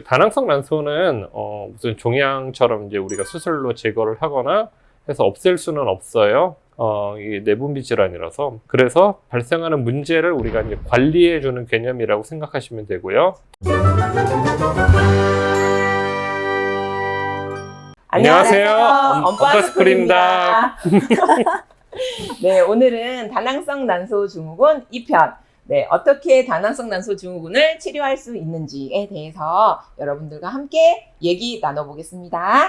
다낭성 난소는 무슨 종양처럼 이제 우리가 수술로 제거를 하거나 해서 없앨 수는 없어요. 이게 내분비 질환이라서. 그래서 발생하는 문제를 우리가 이제 관리해 주는 개념이라고 생각하시면 되고요. 안녕하세요. 엄빠스쿨입니다. 네, 오늘은 다낭성 난소 증후군 2편. 네, 어떻게 다낭성 난소 증후군을 치료할 수 있는지에 대해서 여러분들과 함께 얘기 나눠보겠습니다.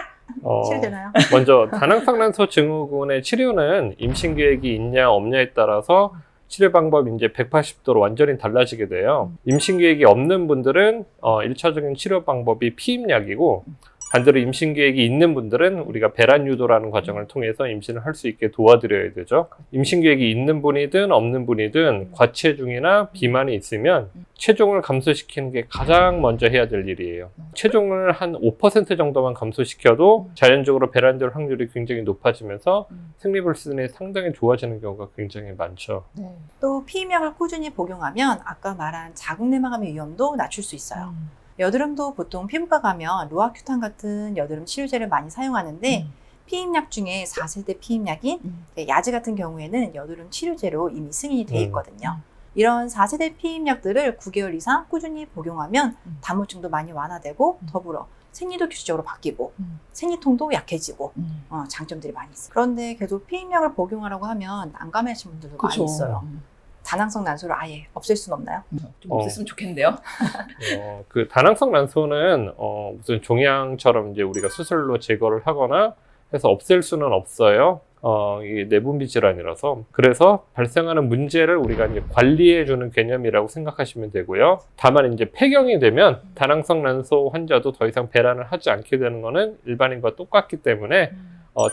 치료되나요? 먼저 다낭성 난소 증후군의 치료는 임신 계획이 있냐 없냐에 따라서 치료 방법이 이제 180도로 완전히 달라지게 돼요. 임신 계획이 없는 분들은 1차적인 치료 방법이 피임약이고, 반대로 임신 계획이 있는 분들은 우리가 배란 유도라는 과정을 통해서 임신을 할 수 있게 도와드려야 되죠. 임신 계획이 있는 분이든 없는 분이든 과체중이나 비만이 있으면 체중을 감소시키는 게 가장 먼저 해야 될 일이에요. 체중을 한 5% 정도만 감소시켜도 자연적으로 배란될 확률이 굉장히 높아지면서 생리불순이 상당히 좋아지는 경우가 굉장히 많죠. 또 피임약을 꾸준히 복용하면 아까 말한 자궁 내막암의 위험도 낮출 수 있어요. 여드름도 보통 피부과 가면 로아큐탄 같은 여드름 치료제를 많이 사용하는데 피임약 중에 4세대 피임약인 야즈 같은 경우에는 여드름 치료제로 이미 승인이 돼 있거든요. 이런 4세대 피임약들을 9개월 이상 꾸준히 복용하면 다모증도 많이 완화되고 더불어 생리도 규칙적으로 바뀌고 생리통도 약해지고 장점들이 많이 있어요. 그런데 계속 피임약을 복용하라고 하면 난감해하시는 분들도 많이 있어요. 다낭성 난소를 아예 없앨 수는 없나요? 좀 없앴으면 좋겠는데요. 그 다낭성 난소는 무슨 종양처럼 이제 우리가 수술로 제거를 하거나 해서 없앨 수는 없어요. 이게 내분비 질환이라서. 그래서 발생하는 문제를 우리가 이제 관리해 주는 개념이라고 생각하시면 되고요. 다만 이제 폐경이 되면 다낭성 난소 환자도 더 이상 배란을 하지 않게 되는 거는 일반인과 똑같기 때문에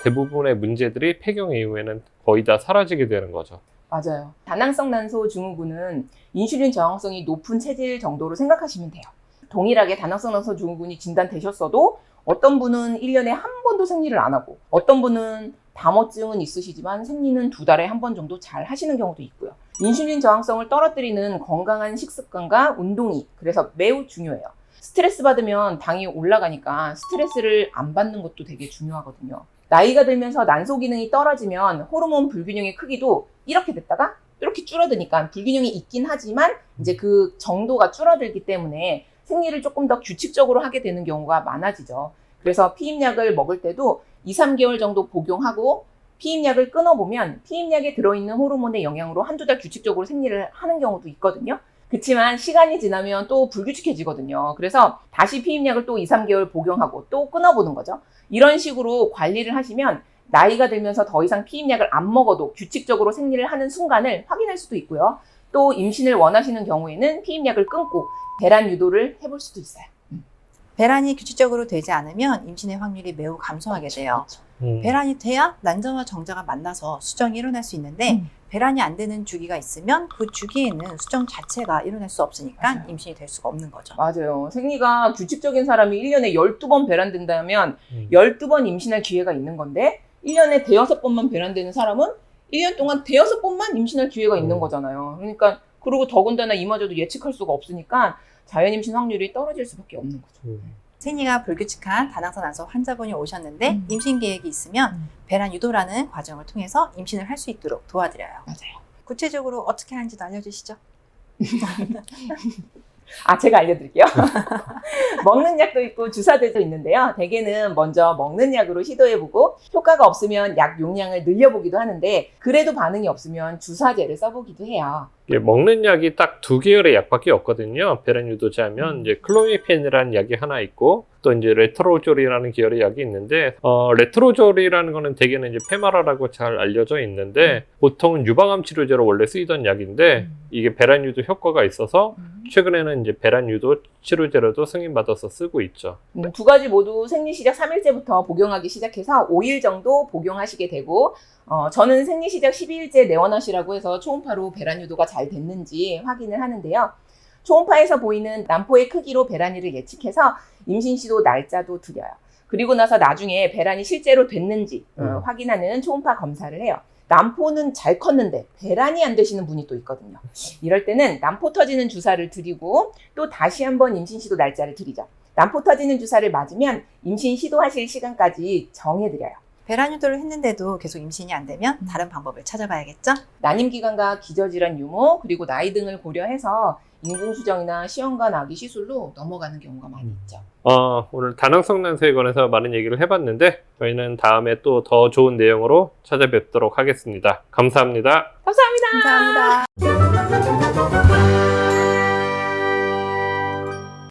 대부분의 문제들이 폐경 이후에는 거의 다 사라지게 되는 거죠. 맞아요. 다낭성 난소 증후군은 인슐린 저항성이 높은 체질 정도로 생각하시면 돼요. 동일하게 다낭성 난소 증후군이 진단되셨어도 어떤 분은 1년에 한 번도 생리를 안 하고, 어떤 분은 다모증은 있으시지만 생리는 2달에 한 번 정도 잘 하시는 경우도 있고요. 인슐린 저항성을 떨어뜨리는 건강한 식습관과 운동이 그래서 매우 중요해요. 스트레스 받으면 당이 올라가니까 스트레스를 안 받는 것도 되게 중요하거든요. 나이가 들면서 난소 기능이 떨어지면 호르몬 불균형의 크기도 이렇게 됐다가 이렇게 줄어드니까 불균형이 있긴 하지만 이제 그 정도가 줄어들기 때문에 생리를 조금 더 규칙적으로 하게 되는 경우가 많아지죠. 그래서 피임약을 먹을 때도 2-3개월 정도 복용하고 피임약을 끊어보면 피임약에 들어있는 호르몬의 영향으로 1-2달 규칙적으로 생리를 하는 경우도 있거든요. 그렇지만 시간이 지나면 또 불규칙해지거든요. 그래서 다시 피임약을 또 2-3개월 복용하고 또 끊어보는 거죠. 이런 식으로 관리를 하시면 나이가 들면서 더 이상 피임약을 안 먹어도 규칙적으로 생리를 하는 순간을 확인할 수도 있고요. 또 임신을 원하시는 경우에는 피임약을 끊고 배란 유도를 해볼 수도 있어요. 배란이 규칙적으로 되지 않으면 임신의 확률이 매우 감소하게 돼요. 배란이 돼야 난자와 정자가 만나서 수정이 일어날 수 있는데 배란이 안 되는 주기가 있으면 그 주기에는 수정 자체가 일어날 수 없으니까 맞아요. 임신이 될 수가 없는 거죠. 맞아요. 생리가 규칙적인 사람이 1년에 12번 배란된다면 12번 임신할 기회가 있는 건데 1년에 5번만 배란되는 사람은 1년 동안 5번만 임신할 기회가 있는 거잖아요. 그러니까 그리고 더군다나 이마저도 예측할 수가 없으니까 자연 임신 확률이 떨어질 수밖에 없는 거죠. 생리가 불규칙한 다낭성 난소 환자분이 오셨는데 임신 계획이 있으면 배란 유도라는 과정을 통해서 임신을 할 수 있도록 도와드려요. 맞아요. 구체적으로 어떻게 하는지도 알려주시죠. 제가 알려드릴게요. 먹는 약도 있고 주사제도 있는데요. 대개는 먼저 먹는 약으로 시도해보고 효과가 없으면 약 용량을 늘려보기도 하는데 그래도 반응이 없으면 주사제를 써보기도 해요. 먹는 약이 딱 2계열의 약밖에 없거든요. 배란 유도제 하면 이제 클로미펜이라는 약이 하나 있고 또 이제 레트로졸이라는 계열의 약이 있는데 레트로졸이라는 거는 대개는 이제 페마라라고 잘 알려져 있는데 보통은 유방암 치료제로 원래 쓰이던 약인데 이게 배란 유도 효과가 있어서 최근에는 이제 배란 유도 치료제로도 승인받아서 쓰고 있죠. 2가지 모두 생리 시작 3일째부터 복용하기 시작해서 5일 정도 복용하시게 되고 저는 생리 시작 12일째 내원하시라고 해서 초음파로 배란 유도가 잘 됐는지 확인을 하는데요. 초음파에서 보이는 난포의 크기로 배란일을 예측해서 임신 시도 날짜도 드려요. 그리고 나서 나중에 배란이 실제로 됐는지 확인하는 초음파 검사를 해요. 난포는 잘 컸는데 배란이 안 되시는 분이 또 있거든요. 이럴 때는 난포 터지는 주사를 드리고 또 다시 한번 임신 시도 날짜를 드리죠. 난포 터지는 주사를 맞으면 임신 시도하실 시간까지 정해드려요. 배란 유도를 했는데도 계속 임신이 안 되면 다른 방법을 찾아봐야겠죠? 난임 기간과 기저질환 유무 그리고 나이 등을 고려해서 인공수정이나 시험관 아기 시술로 넘어가는 경우가 많이 있죠. 오늘 다낭성 난소에 관해서 많은 얘기를 해봤는데 저희는 다음에 또 더 좋은 내용으로 찾아뵙도록 하겠습니다. 감사합니다. 감사합니다. 감사합니다.